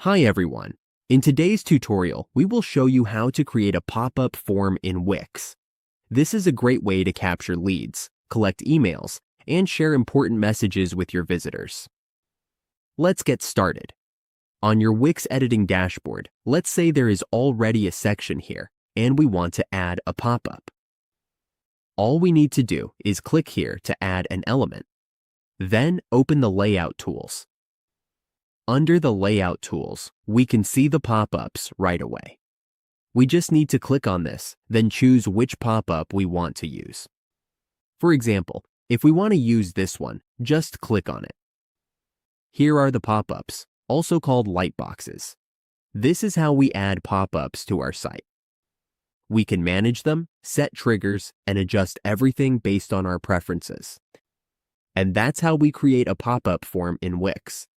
Hi everyone. In today's tutorial, we will show you how to create a pop-up form in Wix. This is a great way to capture leads, collect emails, and share important messages with your visitors. Let's get started. On your Wix editing dashboard, let's say there is already a section here, and we want to add a pop-up. All we need to do is click here to add an element. Then open the Layout tools. Under the Layout tools, we can see the pop-ups right away. We just need to click on this, then choose which pop-up we want to use. For example, if we want to use this one, just click on it. Here are the pop-ups, also called lightboxes. This is how we add pop-ups to our site. We can manage them, set triggers, and adjust everything based on our preferences. And that's how we create a pop-up form in Wix.